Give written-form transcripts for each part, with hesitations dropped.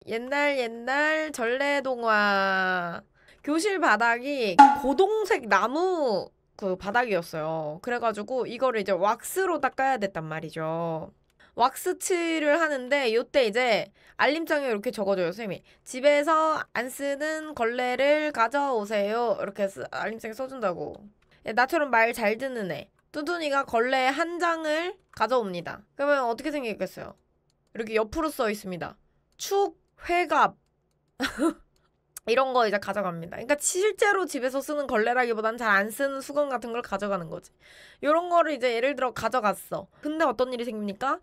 옛날 전래동화. 교실 바닥이 고동색 나무 그 바닥이었어요. 그래가지고 이거를 이제 왁스로 닦아야 됐단 말이죠. 왁스 칠을 하는데 요때 이제 알림장에 이렇게 적어줘요, 선생님이. 집에서 안 쓰는 걸레를 가져오세요. 이렇게 알림장에 써준다고. 나처럼 말 잘 듣는 애. 뚜둔이가 걸레 한 장을 가져옵니다. 그러면 어떻게 생기겠어요? 이렇게 옆으로 써 있습니다. 축, 회갑 이런 거 이제 가져갑니다. 그러니까 실제로 집에서 쓰는 걸레라기보단 잘 안 쓰는 수건 같은 걸 가져가는 거지. 이런 거를 이제 예를 들어 가져갔어. 근데 어떤 일이 생깁니까?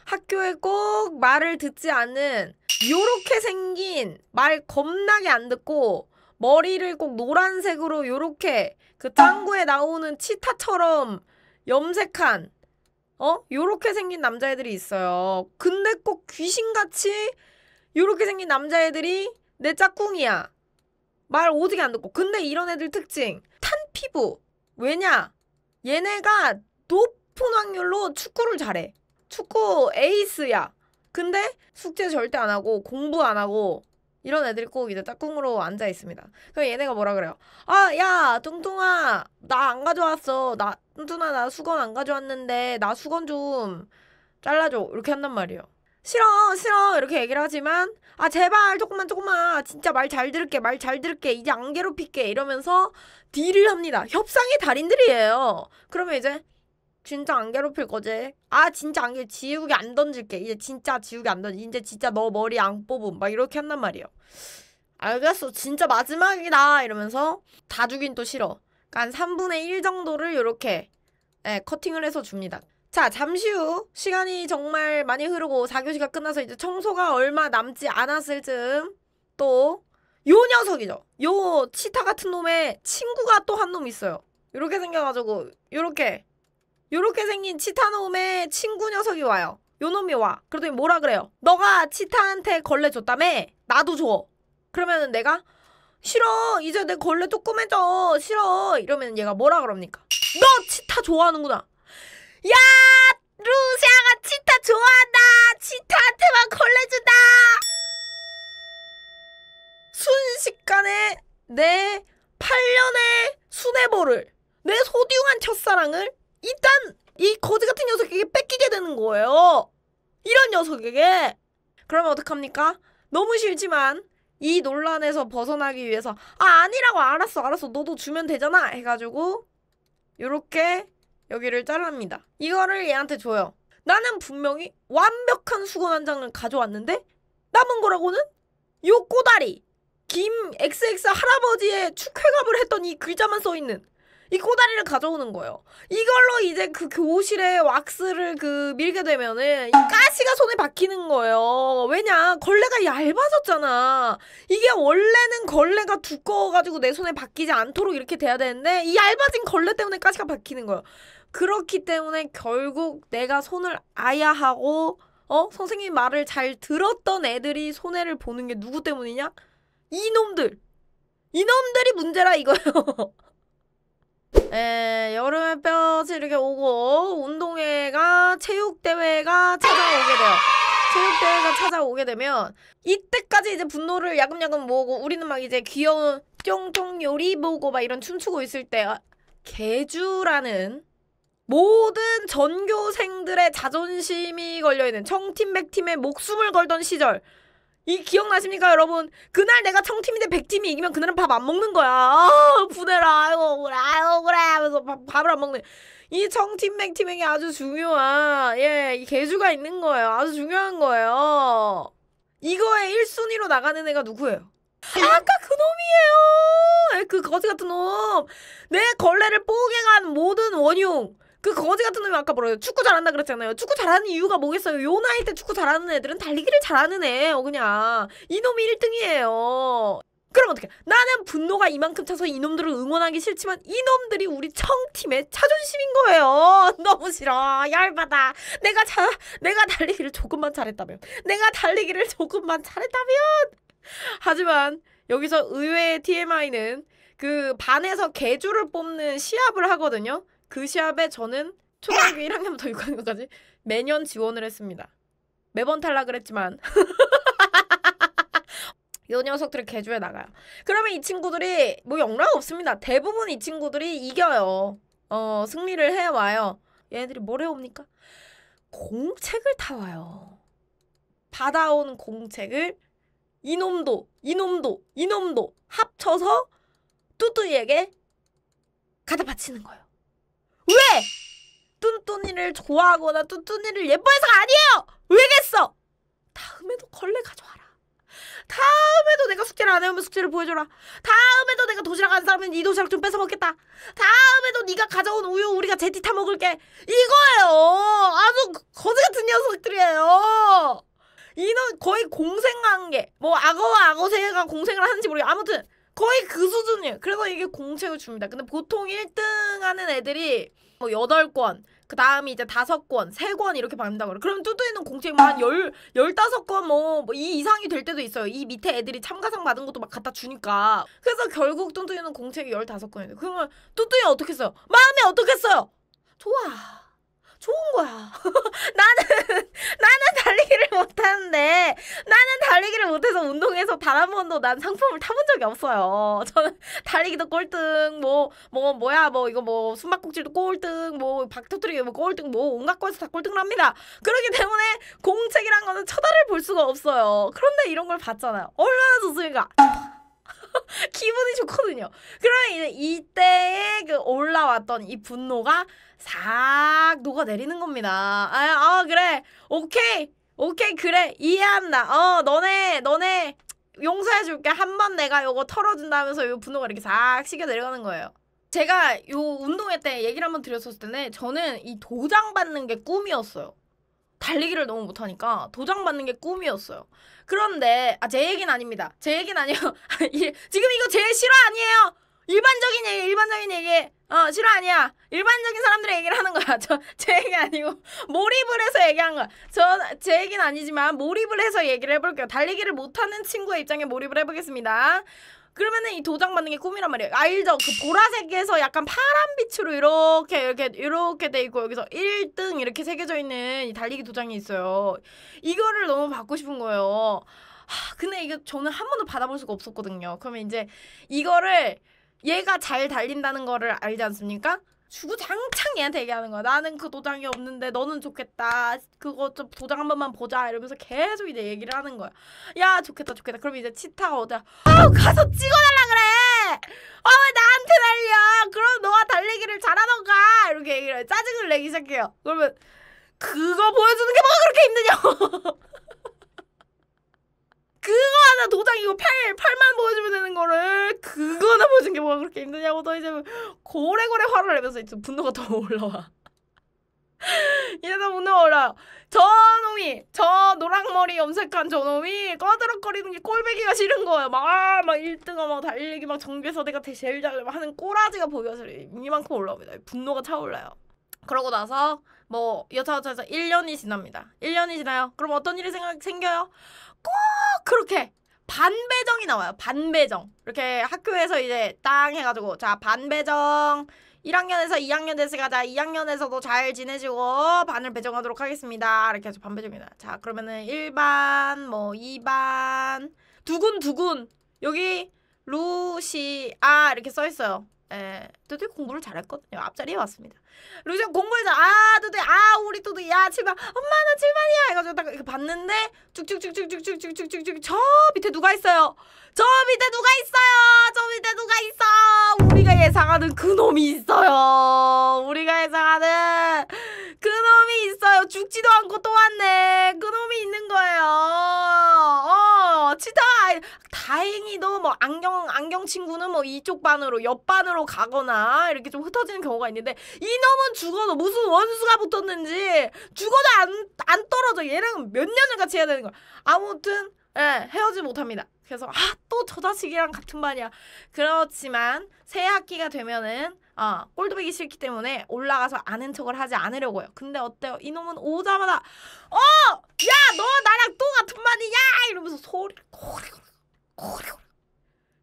학교에 꼭 말을 듣지 않는 요렇게 생긴 말 겁나게 안 듣고 머리를 꼭 노란색으로 요렇게 그 짱구에 나오는 치타처럼 염색한 요렇게 생긴 남자애들이 있어요. 근데 꼭 귀신같이 요렇게 생긴 남자애들이 내 짝꿍이야. 말 오지게 안 듣고. 근데 이런 애들 특징. 탄 피부. 왜냐? 얘네가 높은 확률로 축구를 잘해. 축구 에이스야. 근데 숙제 절대 안 하고 공부 안 하고 이런 애들이 꼭 이제 짝꿍으로 앉아 있습니다. 그럼 얘네가 뭐라 그래요? 아, 야, 뚱뚱아, 나 안 가져왔어. 뚱뚱아, 나 수건 안 가져왔는데 나 수건 좀 잘라줘. 이렇게 한단 말이에요. 싫어, 싫어. 이렇게 얘기를 하지만 아, 제발 조금만 진짜 말 잘 들을게 이제 안 괴롭힐게 이러면서 딜을 합니다. 협상의 달인들이에요. 그러면 이제 진짜 안 괴롭힐 거지? 아, 진짜 지우개 안 던질게. 이제 진짜 지우개 안 던질. 이제 진짜 너 머리 안 뽑음. 막 이렇게 한단 말이에요. 알겠어. 진짜 마지막이다. 이러면서 다 주긴 또 싫어. 그러니까 한 3분의 1 정도를 이렇게 커팅을 해서 줍니다. 자, 잠시 후 시간이 정말 많이 흐르고 4교시가 끝나서 이제 청소가 얼마 남지 않았을 즈음 또 요 녀석이죠. 요 치타 같은 놈의 친구가 또 한 놈 있어요. 요렇게 생겨가지고 요렇게 생긴 치타놈의 친구 녀석이 와요. 요 놈이 와. 그러더니 뭐라 그래요? 너가 치타한테 걸레 줬다며? 나도 줘. 그러면은 내가 싫어. 이제 내 걸레 조그매져. 싫어. 이러면 얘가 뭐라 그럽니까? 너 치타 좋아하는구나. 야! 루시아가 치타 좋아한다. 치타한테만 걸레 준다. 순식간에 내 8년의 수뇌보를, 내 소중한 첫사랑을 일단 이 거지 같은 녀석에게 뺏기게 되는 거예요. 이런 녀석에게. 그러면 어떡합니까? 너무 싫지만 이 논란에서 벗어나기 위해서 아니라고. 알았어 너도 주면 되잖아 해가지고 요렇게 여기를 자릅니다. 이거를 얘한테 줘요. 나는 분명히 완벽한 수건 한 장을 가져왔는데 남은 거라고는 요 꼬다리 김 XX 할아버지의 축회갑을 했던 이 글자만 써있는 이 꼬다리를 가져오는 거예요. 이걸로 이제 그 교실에 왁스를 밀게 되면은 이 가시가 손에 박히는 거예요. 왜냐? 걸레가 얇아졌잖아. 이게 원래는 걸레가 두꺼워가지고 내 손에 박히지 않도록 이렇게 돼야 되는데 이 얇아진 걸레 때문에 가시가 박히는 거예요. 그렇기 때문에 결국 내가 손을 아야 하고 선생님 말을 잘 들었던 애들이 손해를 보는 게 누구 때문이냐? 이놈들이 문제라 이거예요. 여름의 볕이 이렇게 오고 운동회가 체육대회가 찾아오게 되면 이때까지 이제 분노를 야금야금 모으고 우리는 막 이제 귀여운 쫑쫑 요리 보고 막 이런 춤추고 있을 때 개주라는 모든 전교생들의 자존심이 걸려있는 청팀 백팀의 목숨을 걸던 시절 이 기억나십니까 여러분? 그날 내가 청팀인데 백팀이 이기면 그날은 밥 안 먹는 거야. 분해라. 아이고 그래 하면서 밥을 안 먹네. 이 청팀 백팀에게 아주 중요한 이 계주가 있는 거예요. 아주 중요한 거예요. 이거에 1순위로 나가는 애가 누구예요? 아까 그 놈이에요. 그 거지 같은 놈. 내 걸레를 뽀개 간 모든 원흉. 그 거지 같은 놈이 아까 뭐래요? 축구 잘한다 그랬잖아요. 축구 잘하는 이유가 뭐겠어요? 요 나이 때 축구 잘하는 애들은 달리기를 잘하는 애예요. 그냥 이놈이 1등이에요. 그럼 어떡해? 나는 분노가 이만큼 차서 이놈들을 응원하기 싫지만 이놈들이 우리 청팀의 자존심인 거예요. 너무 싫어. 열받아. 내가 달리기를 조금만 잘했다면 하지만 여기서 의외의 TMI는 그 반에서 개주를 뽑는 시합을 하거든요. 그 시합에 저는 초등학교 1학년부터 6학년까지 매년 지원을 했습니다. 매번 탈락을 했지만 요 녀석들이 개조해 나가요. 그러면 이 친구들이 뭐 영락 없습니다. 대부분 이 친구들이 이겨요. 승리를 해와요. 얘네들이 뭘 해옵니까? 공책을 타와요. 받아온 공책을 이놈도 합쳐서 뚜뚜이에게 갖다 바치는 거예요. 왜? 뚠뚠이를 좋아하거나 뚠뚠이를 예뻐해서가 아니에요! 왜겠어? 다음에도 걸레 가져와라. 다음에도 내가 숙제를 안 해오면 숙제를 보여줘라. 다음에도 내가 도시락 안 싸면 이 도시락 좀 뺏어 먹겠다. 다음에도 네가 가져온 우유 우리가 제티 타 먹을게. 이거예요. 아주 거지 같은 녀석들이에요. 이놈 거의 공생관계. 뭐 악어와 악어 새가 공생을 하는지 모르겠어요. 아무튼 거의 그 수준이에요. 그래서 이게 공책을 줍니다. 근데 보통 1등 하는 애들이 뭐 8권, 그 다음이 이제 5권, 3권 이렇게 받는다고 그래. 그럼 뚜뚜이는 공책 뭐 한 15권 이 이상이 될 때도 있어요. 이 밑에 애들이 참가상 받은 것도 막 갖다 주니까. 그래서 결국 뚜뚜이는 공책이 15권이에요. 그러면 뚜뚜이 어떻겠어요? 마음이 어떻겠어요? 좋아. 좋은 거야. 나는 달리기를 못하는데 나는 달리기를 못해서 운동해서 단 한 번도 난 상품을 타본 적이 없어요. 저는 달리기도 꼴등 이거 뭐 숨바꼭질도 꼴등 박 터뜨리기 꼴등 온갖 거에서 다 꼴등을 합니다. 그렇기 때문에 공책이란 거는 쳐다를 볼 수가 없어요. 그런데 이런 걸 봤잖아요. 얼마나 좋습니까? 기분이 좋거든요. 그러면 이제 이때에 그 올라왔던 이 분노가 싹 녹아내리는 겁니다. 그래. 오케이 그래. 이해한다. 너네 용서해줄게. 한 번 내가 요거 털어준다면서 요 분노가 이렇게 싹 식여 내려가는 거예요. 제가 요 운동회 때 얘기를 한번 드렸었을 때는 저는 이 도장 받는 게 꿈이었어요. 달리기를 너무 못하니까 도장 받는 게 꿈이었어요. 그런데 제 얘기는 아닙니다. 제 얘기는 아니에요. 지금 이거 제 실화 아니에요. 일반적인 얘기. 실화 아니야. 일반적인 사람들의 얘기를 하는 거야. 제 얘기 아니고 몰입을 해서 얘기한 거야. 제 얘기는 아니지만 몰입을 해서 얘기를 해볼게요. 달리기를 못하는 친구의 입장에 몰입을 해보겠습니다. 그러면은 이 도장 받는 게 꿈이란 말이에요. 알죠? 그 보라색에서 약간 파란 빛으로 이렇게 돼 있고 여기서 1등 이렇게 새겨져 있는 이 달리기 도장이 있어요. 이거를 너무 받고 싶은 거예요. 근데 이게 저는 한 번도 받아볼 수가 없었거든요. 그러면 이제 이거를 얘가 잘 달린다는 거를 알지 않습니까? 주구장창 얘한테 얘기하는 거야. 나는 그 도장이 없는데 너는 좋겠다. 그거 좀 도장 한 번만 보자. 이러면서 계속 이제 얘기를 하는 거야. 야 좋겠다. 그럼 이제 치타가 어디야? 가서 찍어달라 그래. 왜 나한테 달려? 그럼 너가 달리기를 잘하던가. 이렇게 얘기를 해. 짜증을 내기 시작해요. 그러면 그거 보여주는 게 뭐가 그렇게 힘드냐고. 그거 하나 도장 이거 팔만 보여주면 되는 거를 그거 하나 보여주는 게 뭐가 그렇게 힘드냐고. 또 이제 고래고래 화를 내면서 이제 분노가 더 올라와. 이래서 분노가 올라요. 저 노랑머리 염색한 저놈이 꺼드럭거리는 게 꼴배기가 싫은 거예요. 막 1등하고 막 달리기 막 정규에서 내가 제일 잘 하는 꼬라지가 보여서 이만큼 올라옵니다. 분노가 차올라요. 그러고 나서 뭐 여차저차해서 1년이 지납니다. 1년이 지나요. 그럼 어떤 일이 생겨요? 꼭 그렇게 반배정이 나와요. 반배정. 이렇게 학교에서 이제 땅 해가지고 자 반배정 1학년에서 2학년 됐으니까 자 2학년에서도 잘 지내시고 반을 배정하도록 하겠습니다. 이렇게 해서 반배정이다. 자 그러면은 1반 뭐 2반 두근 여기 루시아 이렇게 써있어요. 뚜뚜이 공부를 잘했거든요. 앞자리에 왔습니다. 루시아 공부해서 뚜뚜이 우리 뚜뚜이 야 7반 엄마 나 7반이야 해가지고 딱 이렇게 봤는데 쭉쭉쭉쭉쭉쭉쭉쭉쭉 저 밑에 누가 있어요. 저 밑에 누가 있어. 우리가 예상하는 그놈이 있어요. 죽지도 않고 또 왔네. 그놈이 있는 거예요. 치타 다행히도 뭐 안경 친구는 뭐 이쪽 반으로 옆 반으로 가거나 이렇게 좀 흩어지는 경우가 있는데 이놈은 죽어도 무슨 원수가 붙었는지 죽어도 안 떨어져. 얘랑 몇 년을 같이 해야 되는 거야. 아무튼 헤어지지 못합니다. 그래서 또 저 자식이랑 같은 반이야. 그렇지만 새 학기가 되면은 꼴도 보기 싫기 때문에 올라가서 아는 척을 하지 않으려고요. 근데 어때요? 이놈은 오자마자 야 너 나랑 또 같은 반이야 이러면서 소리를 고리고리.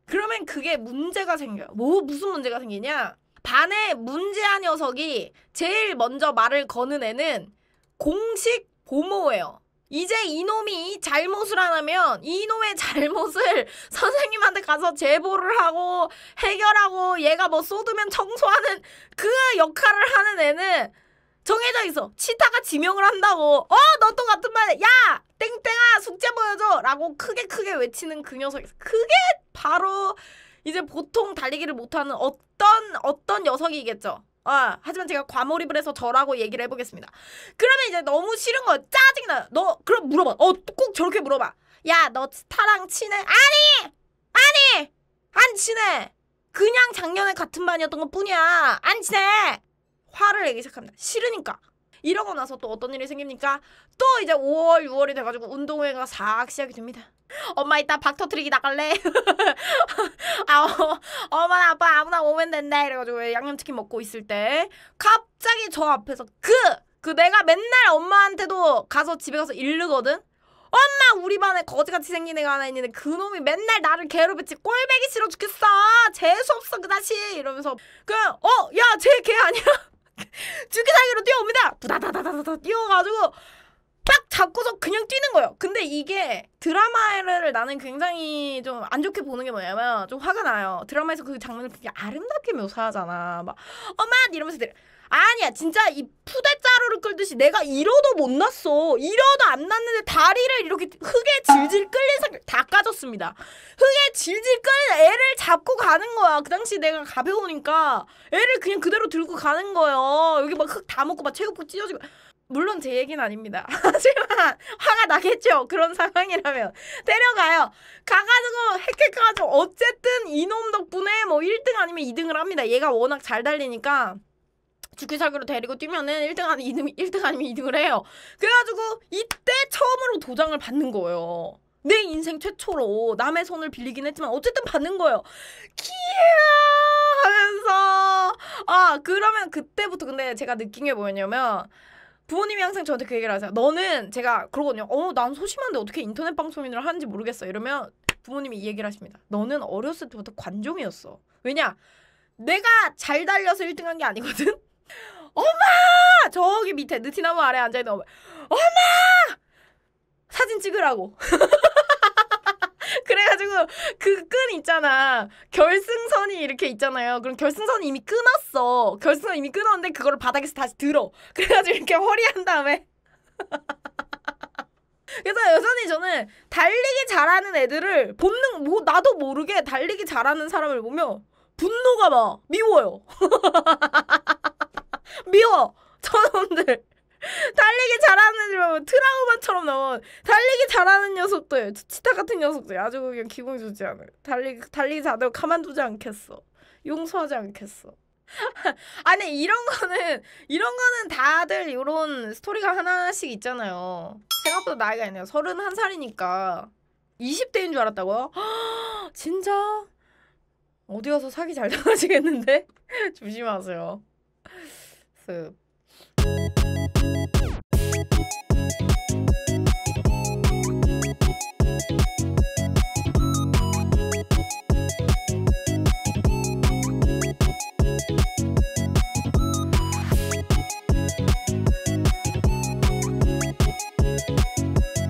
그러면 그게 문제가 생겨요. 무슨 문제가 생기냐? 반에 문제한 녀석이 제일 먼저 말을 거는 애는 공식 보모예요. 이제 이놈이 잘못을 안 하면 이놈의 잘못을 선생님한테 가서 제보를 하고 해결하고 얘가 뭐 쏟으면 청소하는 그 역할을 하는 애는 정해져 있어. 치타가 지명을 한다고. 너 또 같은 말에 야! 땡땡아 숙제 보여줘! 라고 크게 외치는 그 녀석이 있어. 그게 바로 이제 보통 달리기를 못하는 어떤 녀석이겠죠. 하지만 제가 과몰입을 해서 저라고 얘기를 해보겠습니다. 그러면 이제 너무 싫은 거 짜증이 나요. 너 그럼 물어봐. 꼭 저렇게 물어봐. 야, 너 스타랑 친해? 아니! 안 친해. 그냥 작년에 같은 반이었던 것 뿐이야. 안 친해. 화를 내기 시작합니다. 싫으니까. 이러고 나서 또 어떤 일이 생깁니까? 또 이제 5월, 6월이 돼가지고 운동회가 싹 시작이 됩니다. 엄마 이따 박 터트리기 나갈래? 엄마나 아빠 아무나 오면 된다 이래가지고 양념치킨 먹고 있을 때 갑자기 저 앞에서 그 내가 맨날 엄마한테도 가서 집에 가서 이르거든? 엄마 우리 반에 거지같이 생긴 애가 하나 있는데 그놈이 맨날 나를 괴롭혔지. 꼴배기 싫어 죽겠어. 재수없어 그 자식 이러면서 야 쟤 걔 아니야? 줄기사기로 뛰어옵니다. 부다다다다다 뛰어가지고 딱 잡고서 그냥 뛰는 거예요. 근데 이게 드라마를 나는 굉장히 좀 안 좋게 보는 게 뭐냐면 좀 화가 나요. 드라마에서 그 장면을 되게 아름답게 묘사하잖아. 막 엄마 이러면서 아니야 진짜 이 푸대자루를 끌듯이 내가 이러도 못 났어. 이러도 안 났는데 다리를 이렇게 흙에 질질 끌린 상태 다 까졌습니다. 흙에 질질 끌린 애를 잡고 가는 거야. 그 당시 내가 가벼우니까 애를 그냥 그대로 들고 가는 거예요. 여기 막 흙 다 먹고 막 체육복 찢어지고. 물론 제 얘기는 아닙니다. 하지만 화가 나겠죠. 그런 상황이라면 데려가요. 가가지고 헥헥해가지고 어쨌든 이놈 덕분에 뭐 1등 아니면 2등을 합니다. 얘가 워낙 잘 달리니까 죽기살기로 데리고 뛰면은 1등 아니면 2등을 해요. 그래가지고 이때 처음으로 도장을 받는 거예요. 내 인생 최초로 남의 손을 빌리긴 했지만 어쨌든 받는 거예요. 키야 하면서 그러면 그때부터 근데 제가 느낀 게 뭐였냐면 부모님이 항상 저한테 그 얘기를 하세요. 너는 제가 그러거든요. 난 소심한데 어떻게 인터넷 방송인을 하는지 모르겠어. 이러면 부모님이 이 얘기를 하십니다. 너는 어렸을 때부터 관종이었어. 왜냐? 내가 잘 달려서 1등한 게 아니거든? 엄마! 저기 밑에 느티나무 아래 앉아있는 엄마. 사진 찍으라고. 그래가지고 그 끈 있잖아. 결승선이 이렇게 있잖아요. 그럼 결승선이 이미 끊었어. 결승선 이미 끊었는데 그거를 바닥에서 다시 들어. 그래가지고 이렇게 허리한 다음에 그래서 여전히 저는 달리기 잘하는 애들을 나도 모르게 달리기 잘하는 사람을 보면 분노가 막 미워요. 미워. 저놈들 달리기 잘하는 애들 보면 트라우마처럼 나와. 달리기 잘하는 녀석들 치타 같은 녀석들 아주 그냥 기분이 좋지 않아요. 달리기 잘하고 가만두지 않겠어. 용서하지 않겠어. 아니 이런 거는 다들 이런 스토리가 하나씩 있잖아요. 생각보다 나이가 있네요. 31살이니까 20대인 줄 알았다고요? 진짜? 어디 가서 사기 잘 당하시겠는데? 조심하세요. 습